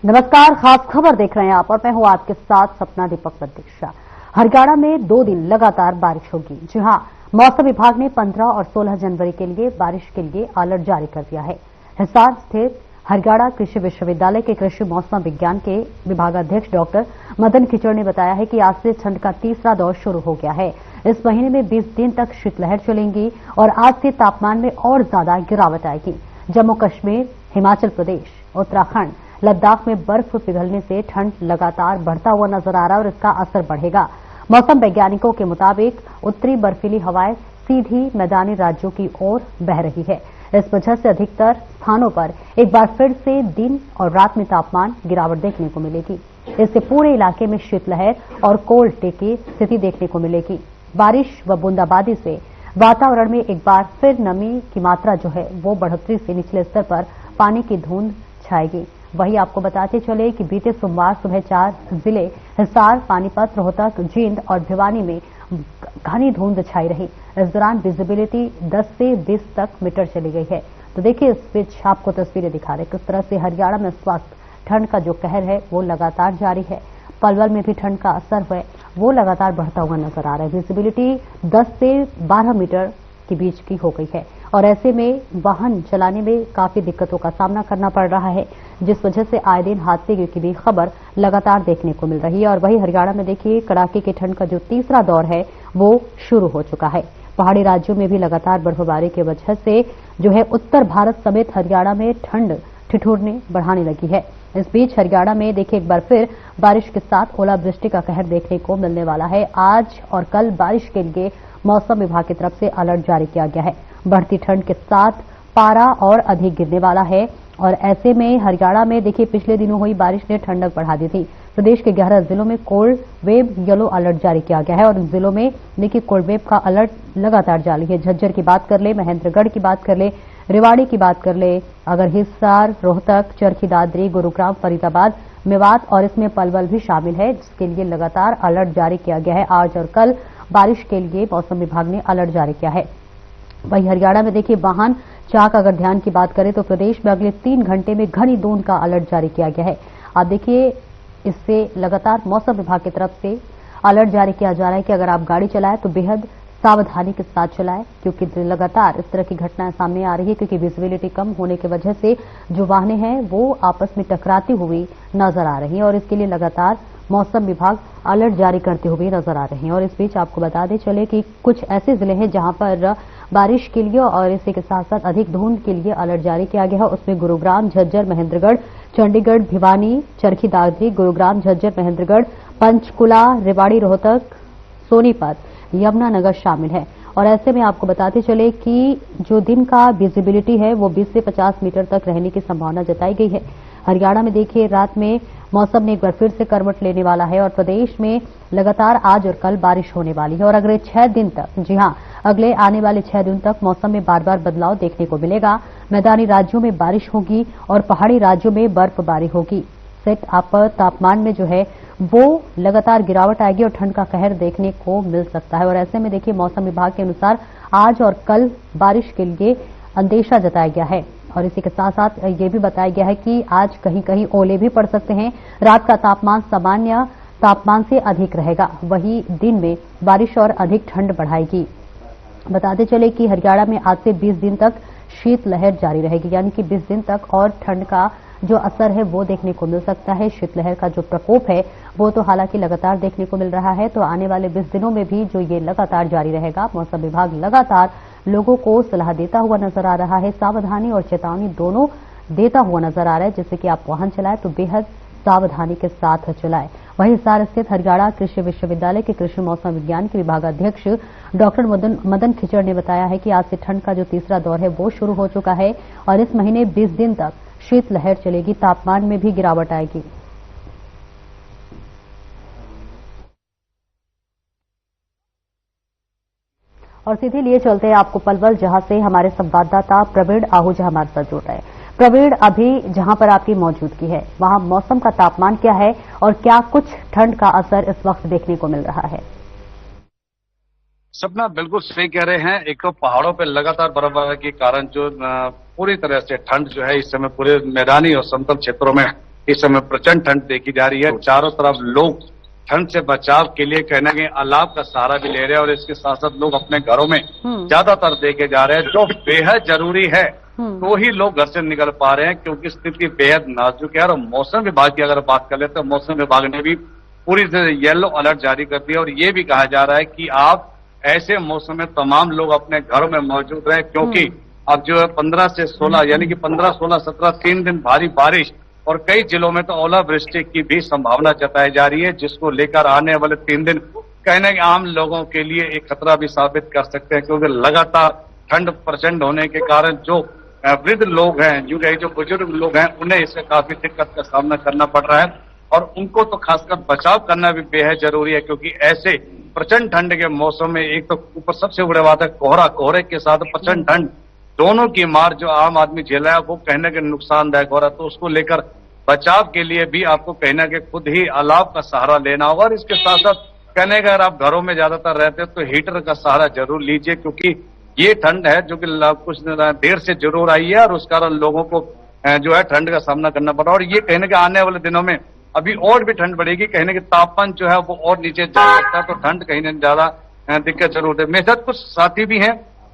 नमस्कार, खास खबर देख रहे हैं आप और मैं हूं आपके साथ सपना दीपक प्रतीक्षा। हरियाणा में 2 दिन लगातार बारिश होगी। जी हां, मौसम विभाग ने 15 और 16 जनवरी के लिए बारिश के लिए अलर्ट जारी कर दिया है। हिसार स्थित हरियाणा कृषि विश्वविद्यालय के कृषि मौसम विज्ञान के विभागाध्यक्ष डॉक्टर मदन खिचड़ ने बताया है कि आज से ठंड का तीसरा दौर शुरू हो गया है। इस महीने में 20 दिन तक शीतलहर चलेंगी और आज से तापमान में और ज्यादा गिरावट आएगी। जम्मू कश्मीर, हिमाचल प्रदेश, उत्तराखंड, लद्दाख में बर्फ पिघलने से ठंड लगातार बढ़ता हुआ नजर आ रहा है और इसका असर बढ़ेगा। मौसम वैज्ञानिकों के मुताबिक उत्तरी बर्फीली हवाएं सीधी मैदानी राज्यों की ओर बह रही है। इस वजह से अधिकतर स्थानों पर एक बार फिर से दिन और रात में तापमान गिरावट देखने को मिलेगी। इससे पूरे इलाके में शीतलहर और कोल्ड डे की स्थिति देखने को मिलेगी। बारिश व बूंदाबांदी से वातावरण में एक बार फिर नमी की मात्रा जो है वो बढ़ोतरी से निचले स्तर पर पानी की धुंध छाएगी। वहीं आपको बताते चले कि बीते सोमवार सुबह 4 जिले हिसार, पानीपत, रोहतक, जींद और भिवानी में घनी धुंध छाई रही। इस दौरान विजिबिलिटी 10 से 20 तक मीटर चली गई है। तो देखिए, इस बीच आपको तस्वीरें दिखा रहे किस तरह से हरियाणा में इस वक्त ठंड का जो कहर है वो लगातार जारी है। पलवल में भी ठंड का असर है वो लगातार बढ़ता हुआ नजर आ रहा है। विजिबिलिटी 10 से 12 मीटर के बीच की हो गई है और ऐसे में वाहन चलाने में काफी दिक्कतों का सामना करना पड़ रहा है, जिस वजह से आए दिन हादसे की भी खबर लगातार देखने को मिल रही है। और वहीं हरियाणा में देखिए, कड़ाके की ठंड का जो तीसरा दौर है वो शुरू हो चुका है। पहाड़ी राज्यों में भी लगातार बर्फबारी की वजह से जो है उत्तर भारत समेत हरियाणा में ठंड ठिठुरने बढ़ाने लगी है। इस बीच हरियाणा में देखिए एक बार फिर बारिश के साथ ओलावृष्टि का कहर देखने को मिलने वाला है। आज और कल बारिश के लिए मौसम विभाग की तरफ से अलर्ट जारी किया गया है। बढ़ती ठंड के साथ पारा और अधिक गिरने वाला है और ऐसे में हरियाणा में देखिए पिछले दिनों हुई बारिश ने ठंडक बढ़ा दी थी। प्रदेश के 11 जिलों में कोल्ड वेव येलो अलर्ट जारी किया गया है और इन जिलों में देखिए कोल्ड वेव का अलर्ट लगातार जारी है। झज्जर की बात कर ले, महेंद्रगढ़ की बात कर ले, रेवाड़ी की बात कर ले, अगर हिसार, रोहतक, चरखी दादरी, गुरुग्राम, फरीदाबाद, मेवात और इसमें पलवल भी शामिल है, जिसके लिए लगातार अलर्ट जारी किया गया है। आज और कल बारिश के लिए मौसम विभाग ने अलर्ट जारी किया है। वहीं हरियाणा में देखिए वाहन चाक अगर ध्यान की बात करें तो प्रदेश में अगले 3 घंटे में घनी धुंध का अलर्ट जारी किया गया है। आप देखिए, इससे लगातार मौसम विभाग की तरफ से अलर्ट जारी किया जा रहा है कि अगर आप गाड़ी चलाएं तो बेहद सावधानी के साथ चलाएं, क्योंकि लगातार इस तरह की घटनाएं सामने आ रही है, क्योंकि विजिबिलिटी कम होने की वजह से जो वाहनें हैं वो आपस में टकराती हुई नजर आ रही हैं और इसके लिए लगातार मौसम विभाग अलर्ट जारी करते हुए नजर आ रहे हैं। और इस बीच आपको बता दें चले कि कुछ ऐसे जिले हैं जहां पर बारिश के लिए और इसी के साथ साथ अधिक धुंध के लिए अलर्ट जारी किया गया है। उसमें गुरुग्राम, झज्जर, महेंद्रगढ़, चंडीगढ़, भिवानी, चरखी दादरी, गुरुग्राम, झज्जर, महेंद्रगढ़, पंचकुला, रेवाड़ी, रोहतक, सोनीपत, यमुनानगर शामिल है। और ऐसे में आपको बताते चले कि जो दिन का विजिबिलिटी है वो 20 से 50 मीटर तक रहने की संभावना जताई गई है। हरियाणा में देखिए रात में मौसम ने एक बार फिर से करवट लेने वाला है और प्रदेश में लगातार आज और कल बारिश होने वाली है और अगले 6 दिन तक, जी हां, अगले आने वाले 6 दिन तक मौसम में बार बार बदलाव देखने को मिलेगा। मैदानी राज्यों में बारिश होगी और पहाड़ी राज्यों में बर्फबारी होगी। सेट अपर तापमान में जो है वो लगातार गिरावट आएगी और ठंड का कहर देखने को मिल सकता है। और ऐसे में देखिए मौसम विभाग के अनुसार आज और कल बारिश के लिए अंदेशा जताया गया है और इसी के साथ साथ ये भी बताया गया है कि आज कहीं कहीं ओले भी पड़ सकते हैं। रात का तापमान सामान्य तापमान से अधिक रहेगा, वहीं दिन में बारिश और अधिक ठंड बढ़ाएगी। बताते चले कि हरियाणा में आज से 20 दिन तक शीतलहर जारी रहेगी, यानी कि 20 दिन तक और ठंड का जो असर है वो देखने को मिल सकता है। शीतलहर का जो प्रकोप है वो तो हालांकि लगातार देखने को मिल रहा है, तो आने वाले 20 दिनों में भी जो ये लगातार जारी रहेगा। मौसम विभाग लगातार लोगों को सलाह देता हुआ नजर आ रहा है, सावधानी और चेतावनी दोनों देता हुआ नजर आ रहा है, जिससे कि आप वाहन चलाएं तो बेहद सावधानी के साथ चलाएं। वहीं हिसार स्थित हरियाणा कृषि विश्वविद्यालय के कृषि मौसम विज्ञान के विभागाध्यक्ष डॉक्टर मदन खिचड़ ने बताया है कि आज से ठंड का जो तीसरा दौर है वो शुरू हो चुका है और इस महीने 20 दिन तक शीतलहर चलेगी, तापमान में भी गिरावट आएगी। और सीधे लिए चलते हैं आपको पलवल, जहां से हमारे संवाददाता प्रवीण आहूजा हमारे साथ जुड़ रहे हैं। प्रवीण, अभी जहां पर आपकी मौजूदगी है वहां मौसम का तापमान क्या है और क्या कुछ ठंड का असर इस वक्त देखने को मिल रहा है? सपना बिल्कुल सही कह रहे हैं। एक तो पहाड़ों पे लगातार बर्फबारी के कारण जो पूरी तरह से ठंड जो है इस समय पूरे मैदानी और समतल क्षेत्रों में इस समय प्रचंड ठंड देखी जा रही है। चारों तरफ लोग ठंड से बचाव के लिए कहने के अलाव का सहारा भी ले रहे हैं और इसके साथ साथ लोग अपने घरों में ज्यादातर देखे जा रहे हैं। जो बेहद जरूरी है तो ही लोग घर से निकल पा रहे हैं, क्योंकि स्थिति बेहद नाजुक है। और मौसम विभाग की अगर बात कर ले तो मौसम विभाग ने भी पूरी तरह येलो अलर्ट जारी कर दिया और ये भी कहा जा रहा है कि आप ऐसे मौसम में तमाम लोग अपने घरों में मौजूद रहे, क्योंकि अब जो है 15 से 16 यानी कि 15, 16, 17 3 दिन भारी बारिश और कई जिलों में तो ओलावृष्टि की भी संभावना जताई जा रही है, जिसको लेकर आने वाले 3 दिन कहने के आम लोगों के लिए एक खतरा भी साबित कर सकते हैं, क्योंकि लगातार ठंड प्रचंड होने के कारण जो वृद्ध लोग हैं, जो बुजुर्ग लोग हैं, उन्हें इससे काफी दिक्कत का सामना करना पड़ रहा है और उनको तो खासकर बचाव करना भी बेहद जरूरी है, क्योंकि ऐसे प्रचंड ठंड के मौसम में एक तो ऊपर सबसे बड़ी बात है कोहरे के साथ प्रचंड ठंड, दोनों की मार जो आम आदमी झेला है वो कहने के नुकसानदायक हो रहा है। तो उसको लेकर बचाव के लिए भी आपको कहना के खुद ही अलाव का सहारा लेना होगा और इसके साथ साथ कहने का अगर आप घरों में ज्यादातर रहते हैं तो हीटर का सहारा जरूर लीजिए, क्योंकि ये ठंड है जो कि कुछ देर से जरूर आई है और उस कारण लोगों को जो है ठंड का सामना करना पड़ा और ये कहने के आने वाले दिनों में अभी और भी ठंड बढ़ेगी, कहने के तापमान जो है वो और नीचे जा सकता है, तो ठंड कहीं न ज्यादा दिक्कत जरूर है। मेरे साथ कुछ साथी भी हैं,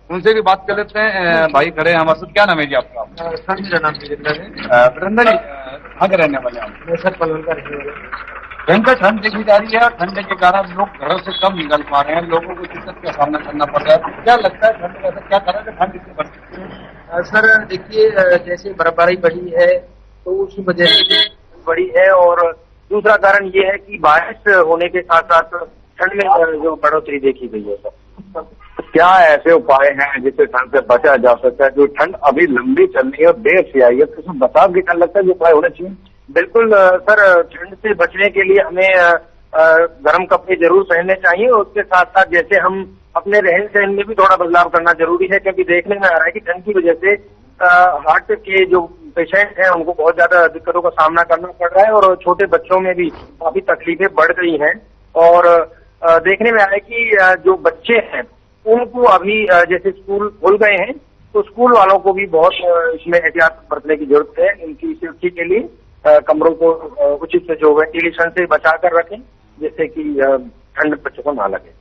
उनसे भी बात कर लेते हैं। भाई खड़े हैं हमारे साथ, क्या नाम है जी आपका? सर मेरा नाम वीरेंद्र है। वीरेंद्र जी कहाँ के रहने वाले हैं? मैं सर पलवल का रहने वाला हूँ। भयंकर ठंड देखी जा रही है और ठंड के कारण लोग घरों से कम निकल पा रहे हैं, लोगों को दिक्कत का सामना करना पड़ रहा है। क्या लगता है ठंड का क्या कारण है ठंड इतनी बढ़ती है? सर देखिए, जैसे बर्फबारी बढ़ी है तो उस वजह से भी बढ़ी है और दूसरा कारण ये है कि बारिश होने के साथ साथ ठंड में जो बढ़ोतरी देखी गई है। सर क्या ऐसे उपाय हैं जिससे ठंड से बचा जा सकता है? जो ठंड अभी लंबी चल रही है और देर से आई है, तो उसमें बचाव की क्या लगता है जो उपाय होने चाहिए? बिल्कुल सर, ठंड से बचने के लिए हमें गर्म कपड़े जरूर पहनने चाहिए और उसके साथ साथ जैसे हम अपने रहन सहन में भी थोड़ा बदलाव करना जरूरी है, क्योंकि देखने में आ रहा है कि ठंड की वजह से हार्ट के जो पेशेंट हैं उनको बहुत ज्यादा दिक्कतों का सामना करना पड़ रहा है और छोटे बच्चों में भी काफी तकलीफें बढ़ गई हैं। और देखने में आया कि जो बच्चे हैं उनको अभी जैसे स्कूल खुल गए हैं तो स्कूल वालों को भी बहुत इसमें एहतियात बरतने की जरूरत है। उनकी सेफ्टी के लिए कमरों को उचित से जो वेंटिलेशन से बचा कर रखें, जिससे कि ठंड बच्चों को ना लगे।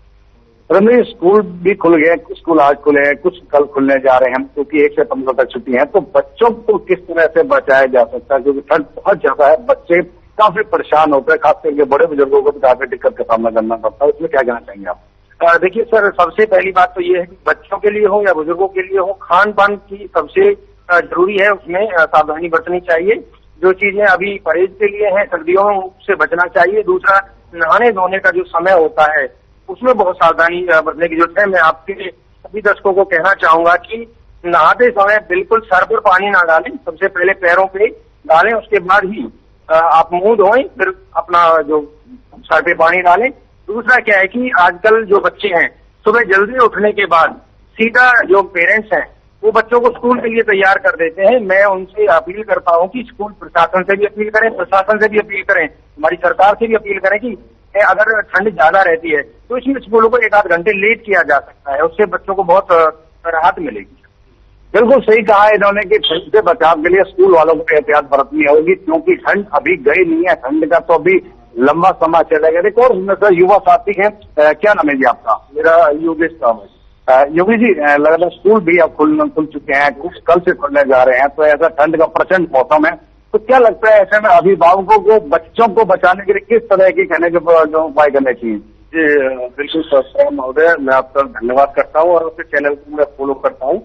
रंजीत, स्कूल भी खुल गए, स्कूल आज खुले हैं, कुछ कल खुलने जा रहे हैं, क्योंकि 1 से 15 तक छुट्टी है, तो बच्चों को किस तरह से बचाया जा सकता है? क्योंकि ठंड बहुत ज्यादा है, बच्चे काफी परेशान होते हैं, खास करके बड़े बुजुर्गों को भी काफी दिक्कत का सामना करना पड़ता है। उसमें क्या कहना चाहेंगे आप? देखिए सर, सबसे पहली बात तो ये है कि बच्चों के लिए हो या बुजुर्गों के लिए हो, खान पान की सबसे जरूरी है, उसमें सावधानी बरतनी चाहिए। जो चीजें अभी परहेज के लिए हैं सर्दियों में उससे बचना चाहिए। दूसरा, नहाने धोने का जो समय होता है उसमें बहुत सावधानी बरतने की जरूरत है। मैं आपके सभी दर्शकों को कहना चाहूंगा कि नहाते समय बिल्कुल सर पर पानी ना डालें, सबसे पहले पैरों पे डालें, उसके बाद ही आप मुंह धोएं, फिर अपना जो सर पे पानी डालें। दूसरा क्या है कि आजकल जो बच्चे हैं सुबह जल्दी उठने के बाद सीधा जो पेरेंट्स हैं वो बच्चों को स्कूल के लिए तैयार कर देते हैं। मैं उनसे अपील करता हूं कि स्कूल प्रशासन से भी अपील करें, प्रशासन से भी अपील करें, हमारी सरकार से भी अपील करें कि अगर ठंड ज्यादा रहती है तो इसमें स्कूलों को 1-8 घंटे लेट किया जा सकता है, उससे बच्चों को बहुत राहत मिलेगी। बिल्कुल सही कहा है इन्होंने कि ठंड से बचाव के लिए स्कूल वालों को एहतियात बरतनी होगी, क्योंकि ठंड अभी गई नहीं है, ठंड का तो अभी लंबा समय चलेगा। देखो, और उसमें से युवा साथी हैं, क्या नाम है जी आपका? मेरा योगेश नाम है। योगी जी, लगातार स्कूल भी अब खुल चुके हैं, कुछ कल से खुलने जा रहे हैं, तो ऐसा ठंड का प्रचंड मौसम है, तो क्या लगता है ऐसे में अभिभावकों को बच्चों को बचाने के लिए किस तरह की कहने के जो उपाय करने चाहिए? जी बिल्कुल सर महोदय, मैं आपका धन्यवाद करता हूँ और उसके चैनल को मैं फॉलो करता हूँ।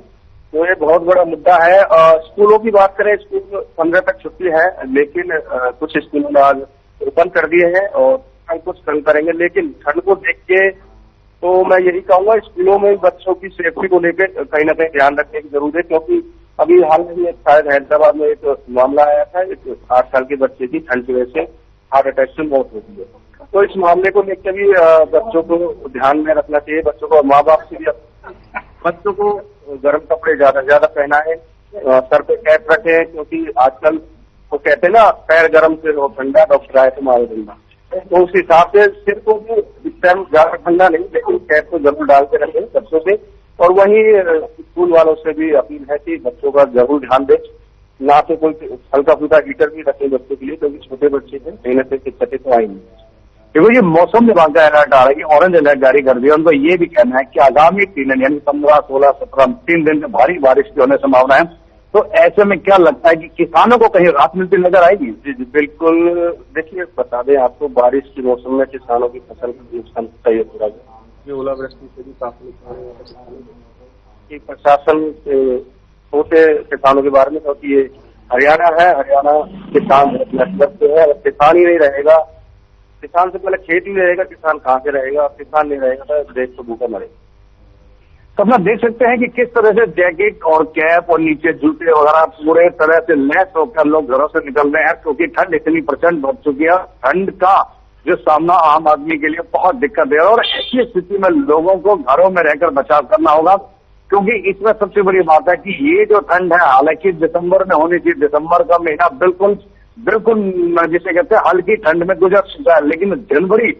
तो ये बहुत बड़ा मुद्दा है। स्कूलों की बात करें, स्कूल 15 तक छुट्टी है, लेकिन कुछ स्कूलों ने आज ओपन कर दिए हैं और कुछ कल करेंगे। लेकिन ठंड को देख के तो मैं यही कहूंगा, स्कूलों में बच्चों की सेफ्टी को लेकर कहीं ना कहीं ध्यान रखने की जरूरत है, क्योंकि अभी हाल में शायद हैदराबाद में एक मामला आया था, एक 8 साल के बच्चे की ठंड की वजह से हार्ट अटैक से मौत हो गई है। तो इस मामले को लेकर भी बच्चों को ध्यान में रखना चाहिए। बच्चों को, माँ बाप से भी बच्चों को गर्म कपड़े ज्यादा से ज्यादा पहनाएं, सर पे कैप रखें, क्योंकि आजकल वो कहते हैं ना, पैर गर्म से वो ठंडा, डॉक्टर आए तो मारो ठंडा। तो उस हिसाब से सिर को भी इस टाइम ज्यादा ठंडा नहीं, लेकिन कैप को जरूर डाल के रखें बच्चों से। और वहीं स्कूल वालों से भी अपील है कि बच्चों का जरूर ध्यान दें ना तो कोई हल्का फुल्का हीटर भी रखे बच्चों के लिए, क्योंकि छोटे बच्चे हैं, कहीं ना कहीं दिक्कतें तो आएंगी। देखो ये मौसम विभाग का अलर्ट आ रहा है कि ऑरेंज अलर्ट जारी कर दिया। उनको ये भी कहना है कि आगामी 3 दिन यानी 15, 16, 17 3 दिन में भारी बारिश की होने संभावना है। तो ऐसे में क्या लगता है कि किसानों को कहीं राहत मिलती नजर आएगी? जी जी बिल्कुल। देखिए बता दें आपको, बारिश के मौसम में किसानों की फसल का नुकसान तय हो रहा है। ये ओलावृष्टि से भी काफी नुकसान हुआ है किसानों को। प्रशासन सोचे किसानों के बारे में, क्योंकि ये हरियाणा है, हरियाणा किसान नेटवर्क है। अगर किसान ही नहीं रहेगा, किसान से पहले खेत ही नहीं रहेगा, किसान कहाँ से रहेगा? किसान नहीं रहेगा तो देश तो भूखा मरेगा। तो अपना देख सकते हैं कि किस तरह से जैकेट और कैप और नीचे जूते वगैरह पूरे तरह से लैस होकर लोग घरों से निकल रहे हैं, क्योंकि ठंड इतनी प्रचंड बढ़ चुकी है। ठंड का जो सामना आम आदमी के लिए बहुत दिक्कत है, और ऐसी स्थिति में लोगों को घरों में रहकर बचाव करना होगा। क्योंकि इसमें सबसे बड़ी बात है कि ये जो ठंड है, हालांकि दिसंबर में होनी चाहिए, दिसंबर का महीना बिल्कुल जिसे कहते हैं हल्की ठंड में गुजर चुका है, लेकिन जनवरी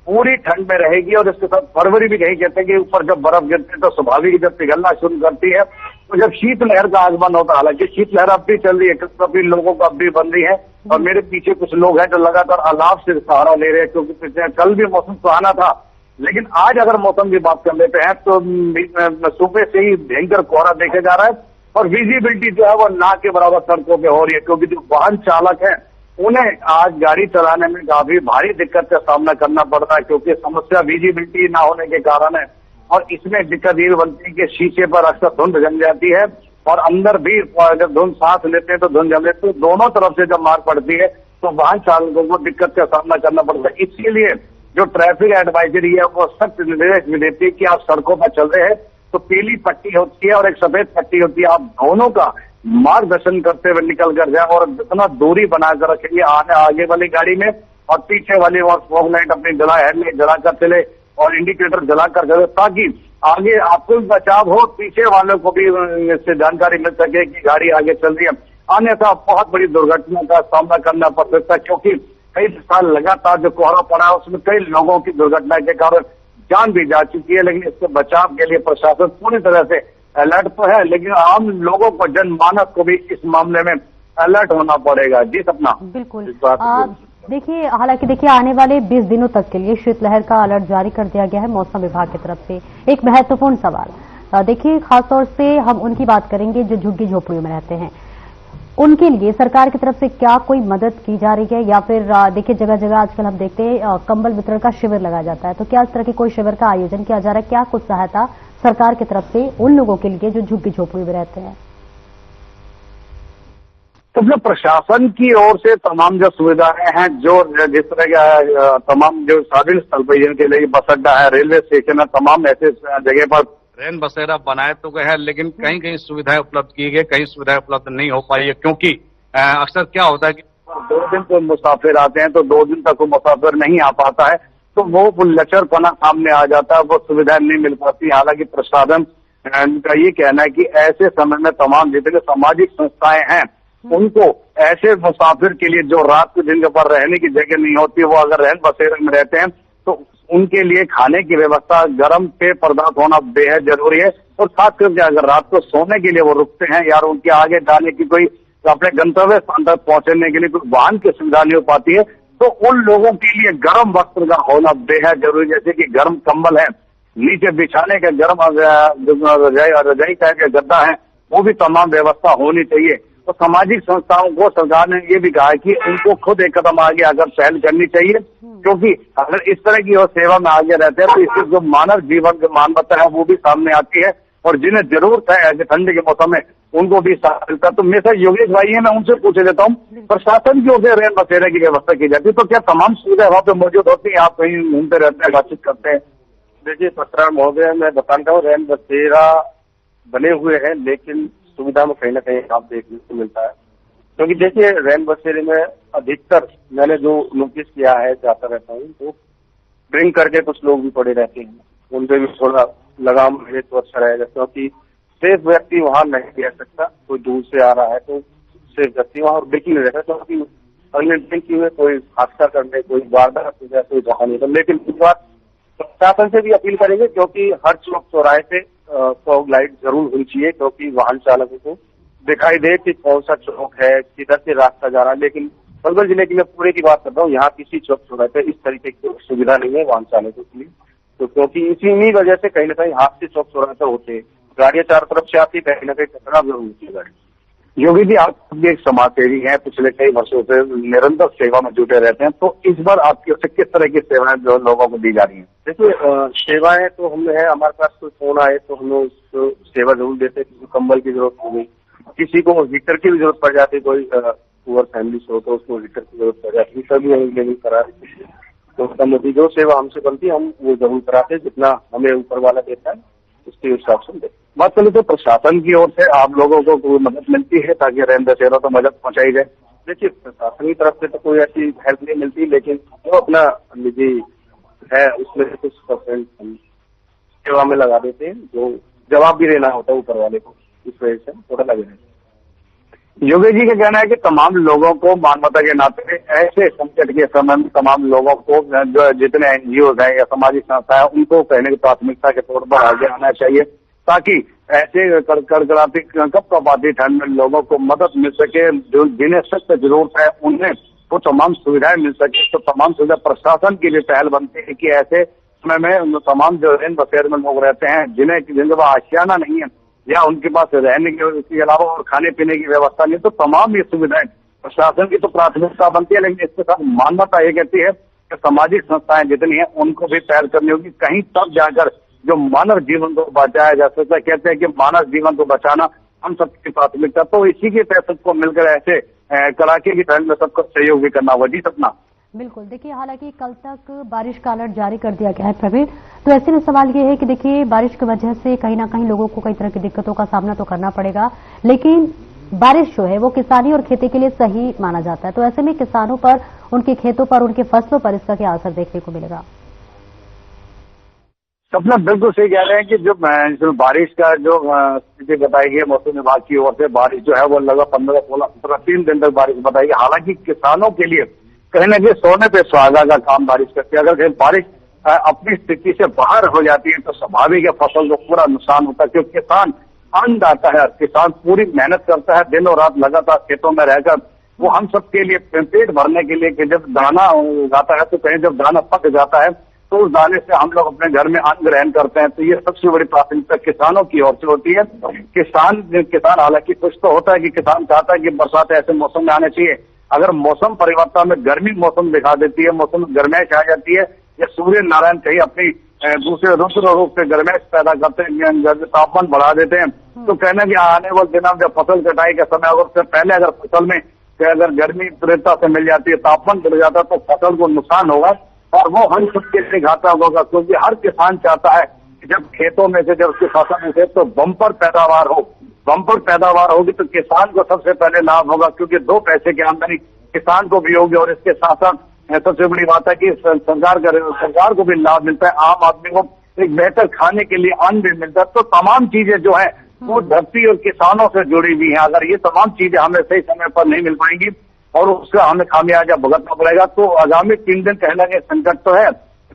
पूरी ठंड में रहेगी। और इसके साथ फरवरी भी कहीं कहते हैं कि ऊपर जब बर्फ गिरती है तो स्वाभाविक जब पिघलना शुरू करती है, तो जब शीतलहर का आगमन होता है। हालांकि शीतलहर अब भी चल रही है, काफी लोगों को अब भी बन रही है, और मेरे पीछे कुछ लोग हैं जो लगातार अलाव से सहारा ले रहे हैं, क्योंकि पिछले कल भी मौसम सुहाना था। लेकिन आज अगर मौसम की बात कर लेते हैं तो सुबह से ही भयंकर कोहरा देखे जा रहा है, और विजिबिलिटी जो है वो ना के बराबर सड़कों पे हो रही है, क्योंकि जो वाहन चालक है उन्हें आज गाड़ी चलाने में काफी भारी दिक्कत का सामना करना पड़ रहा है, क्योंकि समस्या विजिबिलिटी ना होने के कारण है। और इसमें दिक्कत ये बनती है कि शीशे पर अक्सर धुंध जम जाती है, और अंदर भी जब धुंध सांस लेते हैं तो धुंध जम लेती है। तो दोनों तरफ से जब मार पड़ती है तो वाहन चालकों को दिक्कत का सामना करना पड़ता है। इसीलिए जो ट्रैफिक एडवाइजरी है वो सख्त निर्देश भी देती है कि आप सड़कों पर चल रहे हैं तो पीली पट्टी होती है और एक सफेद पट्टी होती है, आप दोनों का मार्गदर्शन करते हुए निकल कर जाए, और जितना दूरी बनाकर रखेंगे आगे वाली गाड़ी में, और पीछे वाली और फॉग लाइट अपनी हेडलाइट जलाकर चले और इंडिकेटर जलाकर चले, ताकि आगे आपको भी बचाव हो, पीछे वालों को भी इससे जानकारी मिल सके कि गाड़ी आगे चल रही है। अन्यथा बहुत बड़ी दुर्घटना का सामना करना पड़ सकता है, क्योंकि कई साल लगातार जो कोहरा पड़ा है उसमें कई लोगों की दुर्घटना के कारण जान भी जा चुकी है। लेकिन इससे बचाव के लिए प्रशासन पूरी तरह से अलर्ट तो है, लेकिन आम लोगों को, जनमानस को भी इस मामले में अलर्ट होना पड़ेगा। जी सपना। बिल्कुल। देखिए, हालांकि देखिए आने वाले 20 दिनों तक के लिए शीतलहर का अलर्ट जारी कर दिया गया है मौसम विभाग की तरफ से। एक महत्वपूर्ण सवाल, देखिए खासतौर से हम उनकी बात करेंगे जो झुग्गी झोपड़ियों में रहते हैं, उनके लिए सरकार की तरफ से क्या कोई मदद की जा रही है, या फिर देखिए जगह जगह आजकल हम देखते हैं कंबल वितरण का शिविर लगाया जाता है, तो क्या इस तरह की कोई शिविर का आयोजन किया जा रहा है? क्या कुछ सहायता सरकार की तरफ से उन लोगों के लिए जो झुग्गी झोपड़ी में रहते हैं? तो प्रशासन की ओर से तमाम जो सुविधाएं हैं, जो जिस तरह का तमाम जो सार्वजनिक स्थल पर जिनके लिए बस अड्डा है, रेलवे स्टेशन है, तमाम ऐसे जगह पर रैन बसेरा बनाए तो गए हैं, लेकिन कहीं कहीं सुविधाएं उपलब्ध की गई, कहीं सुविधाएं उपलब्ध नहीं हो पाई है, क्योंकि अक्सर क्या होता है कि 2 दिन तो मुसाफिर आते हैं तो 2 दिन तक वो मुसाफिर नहीं आ पाता है, तो वो लचरपना सामने आ जाता है, वो सुविधाएं नहीं मिल पाती। हालांकि प्रशासन का ये कहना है कि ऐसे समय में तमाम जितने सामाजिक संस्थाएं हैं उनको ऐसे मुसाफिर के लिए जो रात को जिनके पर रहने की जगह नहीं होती, वो अगर रैन बसेरे में रहते हैं तो उनके लिए खाने की व्यवस्था, गर्म पेय पदार्थ होना बेहद जरूरी है। और खास करके अगर रात को सोने के लिए वो रुकते हैं, यार उनके आगे जाने की कोई, अपने गंतव्य स्थान तक पहुंचने के लिए कोई वाहन की सुविधा नहीं हो पाती है, तो उन लोगों के लिए गर्म वस्त्र का होना बेहद जरूरी, जैसे कि गर्म कंबल है, नीचे बिछाने का गर्म रजाई टाइप का गद्दा है, वो भी तमाम व्यवस्था होनी चाहिए। तो सामाजिक संस्थाओं को सरकार ने ये भी कहा है कि उनको खुद एक कदम आगे आकर पहल करनी चाहिए, क्योंकि अगर इस तरह की वो सेवा में आगे रहते हैं तो इससे जो मानव जीवन की मानवता है वो भी सामने आती है, और जिन्हें जरूरत है ऐसे ठंड के मौसम में उनको भी साथ मिलता है। तो मेरे साथ योगेश भाई है, मैं उनसे पूछ लेता हूँ, प्रशासन की ओर से रैन बसेरे की व्यवस्था की जाती है तो क्या तमाम सुविधा वहाँ पे मौजूद होती है? आप कहीं घूमते रहते हैं, बातचीत करते हैं? देखिए पत्रकार महोदय, मैं बताता हूँ, रैन बसेरा बने हुए हैं, लेकिन सुविधा में कहीं ना कहीं आप देखने को मिलता है, क्योंकि देखिए रैन बसेरे में अधिकतर मैंने जो नोटिस किया है, जाता रहता हूँ, तो ड्रिंक करके कुछ लोग भी पड़े रहते हैं, उनसे भी थोड़ा लगाम रहे तो अच्छा रहेगा, क्योंकि सेफ व्यक्ति वहां नहीं रह सकता। कोई दूर से आ रहा है तो सेफ व्यक्ति वहां बिल्कुल नहीं रहता, क्योंकि अगले ड्रिंक में कोई हादसा करने, कोई वारदात हो जाए, कोई जगह नहीं था। लेकिन इस बार प्रशासन से भी अपील करेंगे, क्योंकि हर चौक चौराहे पे फॉग लाइट जरूर होनी चाहिए, क्योंकि वाहन चालकों को दिखाई दे कि कौन सा चौक है, किधर से रास्ता जा रहा है। लेकिन पलवल जिले की मैं पूरे की बात करता हूँ, यहाँ किसी चौक चौराहे पे इस तरीके की सुविधा नहीं है वाहन चालकों के लिए। तो क्योंकि इसी वजह से कहीं ना कहीं हादसे चौक चौराहे पे होते हैं, गाड़ियां चार तरफ से आती, कहीं ना कहीं टकरा जरूर होती है गाड़ी। योगी जी, आप भी एक समाजसेवी हैं, पिछले कई वर्षों से निरंतर सेवा में जुटे रहते हैं, तो इस बार आपकी ओर से किस तरह की सेवाएं जो लोगों को दी जा रही हैं? देखिए, सेवाएं तो हमें है, हमारे पास कोई फोन आए तो हमें उसको सेवा जरूर देते हैं। किसी को कंबल की जरूरत हो गई, किसी को हीटर की भी जरूरत पड़ जाती है, कोई पुअर फैमिली से हो तो उसको हीटर की जरूरत पड़ जाती है, सभी अवेलेबल करा देते हैं। तो मोटामोटी जो सेवा हमसे बनती है हम वो जरूर कराते हैं, जितना हमें ऊपर वाला देता है उसके हिसाब से देते हैं। बात करें तो प्रशासन की ओर से आप लोगों को कोई मदद मिलती है ताकि रैन बसेरों तो मदद पहुंचाई जाए? देखिए, प्रशासन की तरफ से तो कोई ऐसी हेल्प नहीं मिलती, लेकिन जो अपना निजी है उसमें से कुछ परसेंट हम सेवा में लगा देते हैं, जो जवाब भी देना होता है ऊपर वाले को, इस वजह से थोड़ा लगे रहते हैं। योगी जी का कहना है कि तमाम लोगों को मानवता के नाते ऐसे संकट के समय में तमाम लोगों को जो जितने एनजीओ हैं या सामाजिक संस्थाएं उनको कहने की प्राथमिकता के तौर पर आगे आना चाहिए, ताकि ऐसे कड़कड़ाती कपकपाती ठंड में लोगों को मदद मिल सके। जो जिन्हें सख्त जरूरत है उन्हें वो तमाम सुविधाएं मिल सके। तो तमाम सुविधा प्रशासन की भी पहल बनती है कि ऐसे समय में तमाम जो रैन बसेरे में लोग रहते हैं जिनके पास आशियाना नहीं है या उनके पास रहने के अलावा और खाने पीने की व्यवस्था नहीं, तो तमाम ये सुविधाएं प्रशासन की तो प्राथमिकता बनती है। लेकिन इसके साथ मानवता ये कहती है कि सामाजिक संस्थाएं जितनी हैं उनको भी पहल करनी होगी, कहीं तब जाकर जो मानव जीवन को बचाया जा सकता है। कहते हैं कि मानव जीवन को बचाना हम सबकी प्राथमिकता, तो इसी के तहत सबको मिलकर ऐसे कड़ाके की ठंड में सबको सहयोग भी करना होगा। जी सपना। बिल्कुल, देखिए हालांकि कल तक बारिश का अलर्ट जारी कर दिया गया है प्रवीण, तो ऐसे में सवाल ये है कि देखिए बारिश की वजह से कहीं ना कहीं लोगों को कई तरह की दिक्कतों का सामना तो करना पड़ेगा, लेकिन बारिश जो है वो किसानी और खेती के लिए सही माना जाता है। तो ऐसे में किसानों पर, उनके खेतों पर, उनके फसलों पर इसका क्या असर देखने को मिलेगा? सपना बिल्कुल सही कह रहे हैं कि जो बारिश का जो स्थिति बताई गई मौसम विभाग की ओर से, बारिश जो है वो लगभग 15-16 3 दिन तक बारिश बताई गई। हालांकि किसानों के लिए कहीं ना कहीं सोने पे सुहागा का काम बारिश करती है। अगर कहीं बारिश अपनी स्थिति से बाहर हो जाती है तो स्वाभाविक है फसल को पूरा नुकसान होता है, क्योंकि किसान अन्नदाता है। किसान पूरी मेहनत करता है, दिनों रात लगातार खेतों में रहकर, वो हम सबके लिए पेट भरने के लिए कि जब दाना उगाता है तो कहीं जब दाना पक जाता है तो उस दाने से हम लोग अपने घर में अन्न ग्रहण करते हैं। तो ये सबसे बड़ी प्राथमिकता किसानों की ओर से होती है। किसान हालांकि कुछ तो होता है कि किसान चाहता है कि बरसात ऐसे मौसम में आने चाहिए। अगर मौसम परिवर्तन में गर्मी मौसम दिखा देती है, मौसम गर्माइश आ जाती है, या सूर्य नारायण कहीं अपनी दूसरे रुद्र रूप से गर्माइश पैदा करते हैं, तापमान बढ़ा देते हैं, तो कहना कि आने वाले दिनों में जब फसल कटाई का समय होगा उससे पहले अगर फसल में अगर गर्मी तीव्रता से मिल जाती है, तापमान बढ़ जाता है, तो फसल को नुकसान होगा और वो हम सबके लिए घातक होगा। क्योंकि हर किसान चाहता है कि जब खेतों में से जब उसकी फसल उठे तो बम्पर पैदावार हो। बम्पर पैदावार होगी तो किसान को सबसे पहले लाभ होगा, क्योंकि 2 पैसे की आमदनी किसान को भी होगी। और इसके साथ साथ सबसे बड़ी बात है कि सरकार को भी लाभ मिलता है, आम आदमी को एक बेहतर खाने के लिए अन्न भी मिलता है। तो तमाम चीजें जो है वो धरती और किसानों से जुड़ी हुई हैं। अगर ये तमाम चीजें हमें सही समय पर नहीं मिल पाएंगी और उसका हमें खामियाजा भुगतना पड़ेगा, तो आगामी 3 दिन कहना के संकट तो है।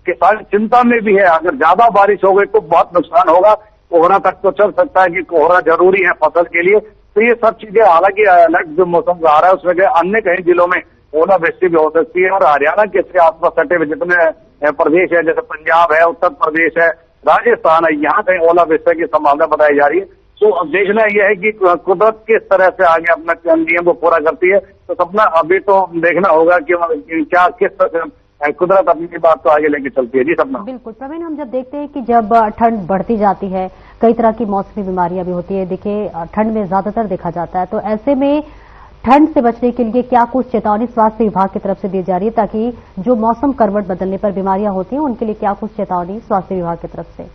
किसान चिंता में भी है, अगर ज्यादा बारिश हो गई तो बहुत नुकसान होगा। कोहरा तक तो चल सकता है कि कोहरा जरूरी है फसल के लिए। तो ये सब चीजें, हालांकि अलर्ट जो मौसम का आ रहा है उसमें अन्य कई जिलों में ओलावृष्टि भी हो सकती है। और हरियाणा के इसके आसपास सटे हुए जितने प्रदेश है, जैसे पंजाब है, उत्तर प्रदेश है, राजस्थान है, यहाँ कहीं ओलावृष्टि की संभावना बताई जा रही है। तो अब देखना यह है कि कुदरत किस तरह से आगे अपना नियम को पूरा करती है। तो सपना अभी तो देखना होगा कि क्या किस तरह से कुदरत अपनी बात को आगे लेके चलती है। जी सपना। बिल्कुल प्रवीण, हम जब देखते हैं कि जब ठंड बढ़ती जाती है, कई तरह की मौसमी बीमारियां भी होती है, देखिए ठंड में ज्यादातर देखा जाता है, तो ऐसे में ठंड से बचने के लिए क्या कुछ चेतावनी स्वास्थ्य विभाग की तरफ से दी जा रही है, ताकि जो मौसम करवट बदलने पर बीमारियां होती हैं उनके लिए क्या कुछ चेतावनी स्वास्थ्य विभाग की तरफ से?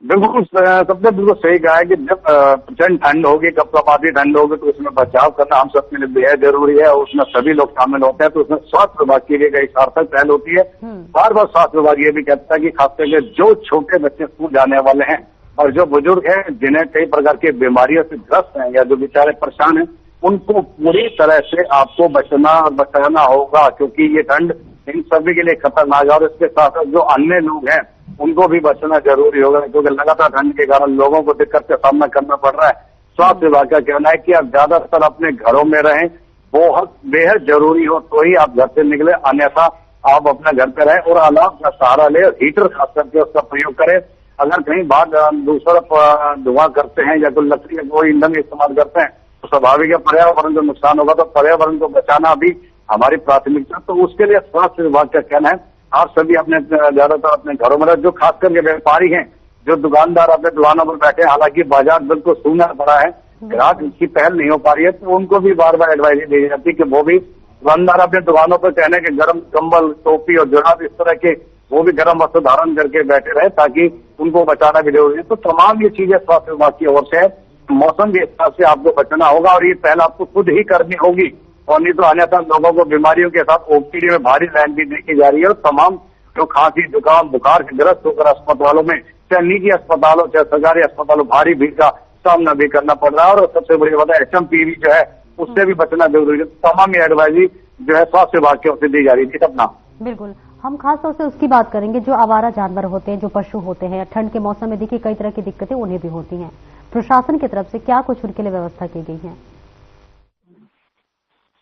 बिल्कुल सबने बिल्कुल सही कहा है कि जब प्रचंड ठंड होगी, कपकपाती ठंड होगी, तो उसमें बचाव करना हम सबके लिए बेहद जरूरी है। उसमें सभी लोग शामिल होते हैं, तो उसमें स्वास्थ्य विभाग की भी एक सार्थक पहल होती है। बार बार स्वास्थ्य विभाग ये भी कहता है कि खास करके जो छोटे बच्चे स्कूल जाने वाले हैं और जो बुजुर्ग हैं जिन्हें कई प्रकार की बीमारियों से ग्रस्त हैं या जो बेचारे परेशान हैं, उनको पूरी तरह से आपको बचाना होगा, क्योंकि ये ठंड इन सभी के लिए खतरनाक है। और इसके साथ साथ जो अन्य लोग हैं उनको भी बचना जरूरी होगा, क्योंकि लगातार ठंड के कारण लोगों को दिक्कत का सामना करना पड़ रहा है। स्वास्थ्य विभाग का कहना है कि आप ज्यादातर अपने घरों में रहें, बहुत बेहद जरूरी हो तो ही आप घर से निकले, अन्यथा आप अपने घर पे रहें और अलाव का सहारा ले, हीटर खास करके उसका प्रयोग करें। अगर कहीं बाहर दूसरा धुआं करते हैं या कोई लकड़ी या कोई ईंधन इस्तेमाल करते हैं तो स्वाभाविक है पर्यावरण को नुकसान होगा, तो पर्यावरण को बचाना भी हमारी प्राथमिकता। तो उसके लिए स्वास्थ्य विभाग का कहना है आप सभी अपने ज्यादातर अपने घरों में रहे, जो खास करके व्यापारी हैं, जो दुकानदार अपने दुकानों पर बैठे हैं, हालांकि बाजार बिल्कुल सूना पड़ा है, ग्राहक की पहल नहीं हो पा रही है, तो उनको भी बार बार एडवाइजरी दी जाती है कि वो भी दुकानदार अपने दुकानों पर कहने के गर्म कंबल, टोपी और जुराब इस तरह के वो भी गर्म वस्त्र धारण करके बैठे रहे ताकि उनको बचाना भी जरूरी है। तो तमाम ये चीजें स्वास्थ्य विभाग की ओर से है, मौसम के हिसाब से आपको बचना होगा और ये पहल आपको खुद ही करनी होगी, और नहीं तो अन्यथा लोगों को बीमारियों के साथ ओपीडी में भारी लाइन भी देखी जा रही है और तमाम जो खांसी जुकाम बुखार से ग्रस्त होकर अस्पतालों में, चाहे निजी अस्पतालों चाहे सरकारी अस्पतालों, भारी भीड़ का सामना भी करना पड़ रहा है। और सबसे बड़ी बात है HMPV जो है उससे भी बचना जरूरी है। तमाम ये एडवाइजरी जो है स्वास्थ्य विभाग की ओर से दी जा रही थी। अपना बिल्कुल हम खास तौर से उसकी बात करेंगे जो आवारा जानवर होते हैं, जो पशु होते हैं, ठंड के मौसम में देखिए कई तरह की दिक्कतें उन्हें भी होती हैं। प्रशासन की तरफ से क्या कुछ उनके लिए व्यवस्था की गई है?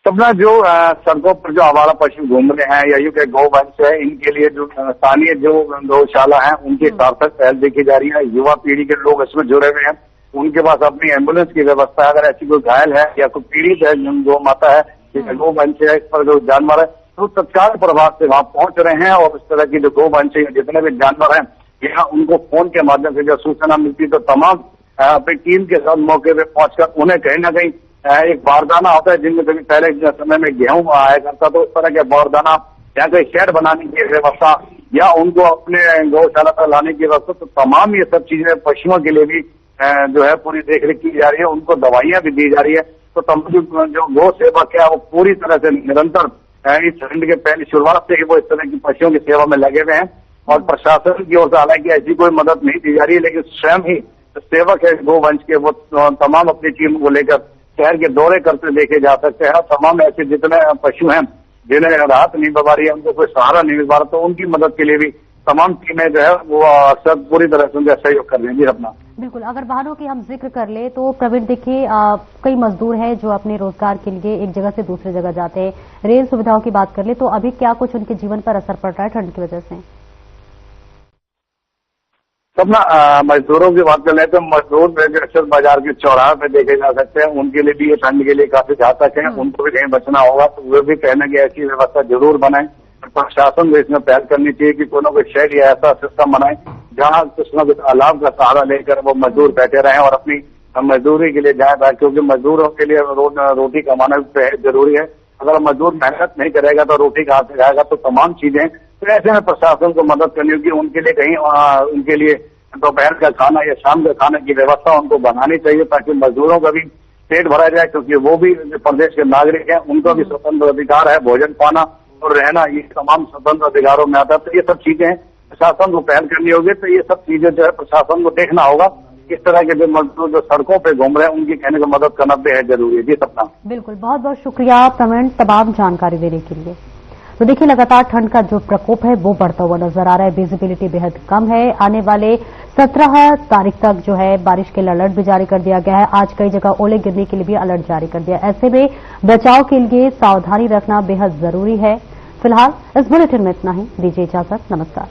सबना जो सड़कों पर जो आवारा पशु घूम रहे हैं या यूं के गौवंश है, इनके लिए जो स्थानीय जो गौशाला है उनकी सार्थक पहल देखी जा रही है। युवा पीढ़ी के लोग इसमें जुड़े हुए हैं, उनके पास अपनी एम्बुलेंस की व्यवस्था है। अगर ऐसी कोई घायल है या कोई पीड़ित है, गौ माता है, गौवंश है, इस पर जो जानवर है, तो तत्काल प्रभाव से वहां पहुंच रहे हैं और इस तरह की जो गौवंश है जितने भी जानवर हैं यहाँ उनको फोन के माध्यम से जब सूचना मिलती तो तमाम अपनी टीम के साथ मौके पे पहुंचकर उन्हें कहीं ना कहीं एक बारदाना होता है, जिनमें कभी पहले समय में गेहूं आया करता, तो उस तरह के बारदाना या कोई शेड बनाने की व्यवस्था या उनको अपने गौशाला पर लाने की व्यवस्था, तो तमाम ये सब चीजें पशुओं के लिए भी जो है पूरी देखरेख की जा रही है। उनको दवाइयां भी दी जा रही है। तो तमाम जो गौ सेवक है वो पूरी तरह से निरंतर इस ठंड के पहली शुरुआत से ही वो इस तरह की पशुओं की सेवा में लगे हुए हैं और प्रशासन की ओर से हालांकि ऐसी कोई मदद नहीं दी जा रही है, लेकिन स्वयं ही सेवक है गोवंश के वो तमाम अपनी टीम को लेकर शहर के दौरे करते देखे जा सकते हैं। तमाम ऐसे जितने पशु हैं जिन्हें राहत नहीं मिल पा रही है, उनको कोई सहारा नहीं मिल पा रहा, तो उनकी मदद के लिए भी तमाम टीमें जो है वो अक्सर पूरी तरह से उनका सहयोग कर रही है। अपना बिल्कुल अगर वाहनों की हम जिक्र कर ले तो प्रवीण देखिए कई मजदूर हैं जो अपने रोजगार के लिए एक जगह से दूसरी जगह जाते हैं। रेल सुविधाओं की बात कर ले तो अभी क्या कुछ उनके जीवन पर असर पड़ रहा है ठंड की वजह से? अपना मजदूरों की बात कर ले तो मजदूर अक्सर बाजार के चौराहे पे देखे जा सकते हैं, उनके लिए भी ये ठंड के लिए काफी घातक है, उनको भी कहीं बचना होगा तो वे भी कहना कि ऐसी व्यवस्था जरूर बनाए। प्रशासन को इसमें पहल करनी चाहिए कि कोई ना कोई शेड या ऐसा सिस्टम बनाए जहां कुछ न कुछ अलाव का सहारा लेकर वो मजदूर बैठे रहें और अपनी मजदूरी के लिए जाए, क्योंकि मजदूरों के लिए रोटी कमाना जरूरी है। अगर मजदूर मेहनत नहीं करेगा तो रोटी कहाँ से खाएगा, तो तमाम चीजें तो ऐसे में प्रशासन को मदद करनी होगी। उनके लिए कहीं उनके लिए दोपहर का खाना या शाम का खाने की व्यवस्था उनको बनानी चाहिए ताकि मजदूरों का भी पेट भरा जाए, क्योंकि वो भी प्रदेश के नागरिक हैं, उनका भी स्वतंत्र अधिकार है भोजन पाना और रहना, ये तमाम स्वतंत्र अधिकारों में आता है। तो ये सब चीजें प्रशासन को पहल करनी होगी। तो ये सब चीजें जो है प्रशासन को देखना होगा। इस तरह के जो मजदूर जो सड़कों पे घूम रहे हैं उनकी कहने को मदद करना बेहद जरूरी है। जी सपना बिल्कुल बहुत बहुत शुक्रिया प्रवीण तमाम जानकारी देने के लिए। तो देखिए लगातार ठंड का जो प्रकोप है वो बढ़ता हुआ नजर आ रहा है, विजिबिलिटी बेहद कम है। आने वाले 17 तारीख तक जो है बारिश के लिए अलर्ट भी जारी कर दिया गया है। आज कई जगह ओले गिरने के लिए भी अलर्ट जारी कर दिया। ऐसे में बचाव के लिए सावधानी रखना बेहद जरूरी है। फिलहाल इस बुलेटिन में इतना ही, दीजिए इजाजत, नमस्कार।